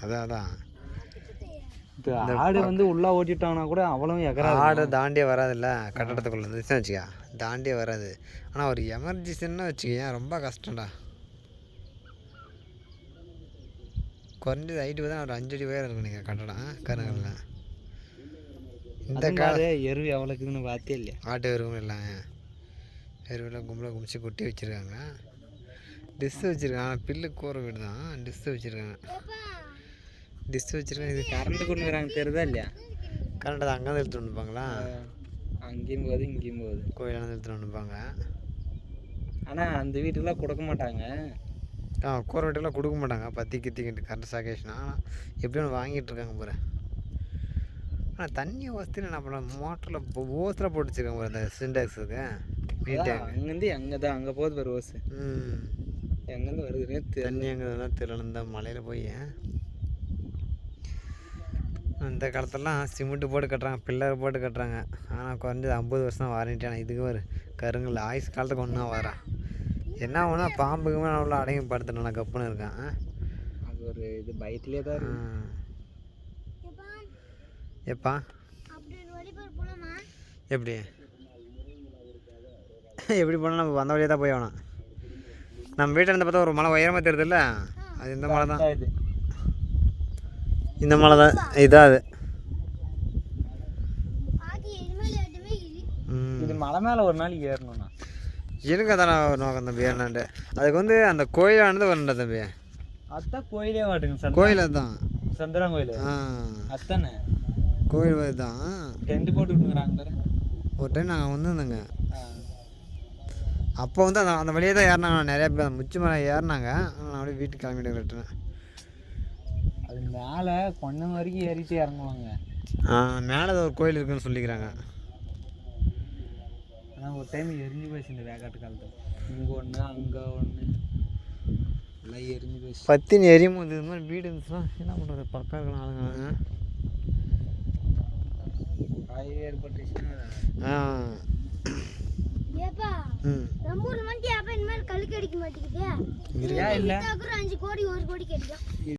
அதான் ஆடு வந்து உள்ளே ஓட்டிட்டாங்கன்னா கூட அவ்வளவு எகராது. ஆடு தாண்டியே வராதுல்ல, கட்டடத்துக்குள்ளே இருந்துச்சுன்னு வச்சுக்கா தாண்டியே வராது. ஆனால் ஒரு எமர்ஜென்சின்னு வச்சுக்கேன் ரொம்ப கஷ்டம்டா. குறைஞ்சது ஹைட்டு தான் ஒரு 5 அடி உயரம் இருக்கும் நீங்கள் கட்டடம் கருங்கல்ல. இந்த எருவு எவ்வளோக்குதுன்னு பார்த்தே இல்லையா? ஆட்டு எருவும் இல்லை, எருவில் கும்பலை குமிச்சு கொட்டி வச்சுருக்காங்க. டிஸ்ஸு வச்சுருக்காங்க. ஆனால் பில்லு கூற வீடு தான், டிஸ்ஸு வச்சுருக்காங்க. டிஸ்ஸு வச்சுருக்காங்க. இது கரண்ட்டு கொடுக்குறாங்க தெரியுதா இல்லையா? கரண்ட்டு தான் அங்கே தான் எடுத்துகிட்டு வந்துப்பாங்களா? அங்கேயும் போகுது இங்கேயும் போகுது. கோயிலான எடுத்துகிட்டு வந்துப்பாங்க. ஆனால் அந்த வீட்டுக்கெலாம் கொடுக்க மாட்டாங்க. கூரை வீட்டுக்கெலாம் கொடுக்க மாட்டாங்க. பத்திக்கிட்டு கரண்ட் சாக்கேஷனா. ஆனால் எப்படி ஒன்று வாங்கிட்டு இருக்காங்க போகிற. ஆனால் தண்ணி வசதியில் என்ன பண்ணலாம், மோட்டரில் ஓஸில் போட்டு வச்சுருக்காங்க போகிற அந்த சிண்டெக்ஸுக்கு. அங்கேருந்து அங்கே தான் அங்கே போகுது பாரு ஓஸு. எங்கேருந்து வருதுன்னே தண்ணி எங்கேதான் தெரியல. இந்த மலையில் போய் அந்த காலத்துலலாம் சிமெண்ட்டு போட்டு கட்டுறாங்க, பில்லர் போட்டு கட்டுறாங்க. ஆனால் குறைஞ்சது 50 வருஷம் தான் வாரண்டியான. இதுக்கு ஒரு கருங்கல் ஆயுஸ் காலத்துக்கு ஒன்றா வரான். என்ன ஒன்றா பாம்புக்குமே அவ்வளோ அடங்கி படுத்துனா கப்புன்னு இருக்கான். அது ஒரு இது பயத்திலே தான் இருக்கு. எப்பா எப்படி எப்படி போனால் நம்ம வந்த வழியாக தான் போய் ஆகணும். நம்ம வீட்டில் இருந்து பார்த்தா ஒரு மலை உயரமாக தெரியுது இல்லை, அது இந்த மலை தான். இந்த மலை தான் இதான். அது இது மலை மேலே ஒரு நாளைக்கு ஏறணும்ண்ணா எனக்கு அதான ஒரு நோக்கம் தம்பி. ஏறினாண்டு அதுக்கு வந்து அந்த கோயிலானது வரண்டா தம்பி. அதான் கோயிலே வாட்டுங்க. கோயில் அதுதான், சந்திரன் கோயில். அத்தானே கோயில் தான். டென்ட் போட்டு விட்டுங்கிறாங்க. ஒரு டைம் நாங்கள் வந்துருந்தோங்க. அப்போ வந்து அந்த வழியே தான் ஏறினாங்க. நிறையா பேர் முச்சி மலை ஏறினாங்க. நான் அப்படியே வீட்டுக்கு கிளம்பிட்டு கட்டுனேன். அது மேலே கொஞ்சம் வரைக்கும் ஏறிட்டு இறங்குவாங்க. மேலே ஒரு கோயில் இருக்குன்னு சொல்லிக்கிறாங்க. ஆனால் ஒரு டைம் எரிஞ்சு போயிடுச்சு இந்த வேகாட்டு காலத்தில். இங்கே ஒன்று அங்கே ஒன்று எல்லாம் எரிஞ்சு போயிடுச்சு. பத்தினி எரியும் போது இது மாதிரி வீடு இருந்துச்சுன்னா என்ன பண்ணுறது, பக்கம் இருக்கலாம் ஆளுங்க. காய் ஏற்பட்டுச்சுன்னா ரொம்ப கழுக்கு அடிக்க மாட்டேங்குது. 5 கோடி 1 கோடி கிடைக்கும்.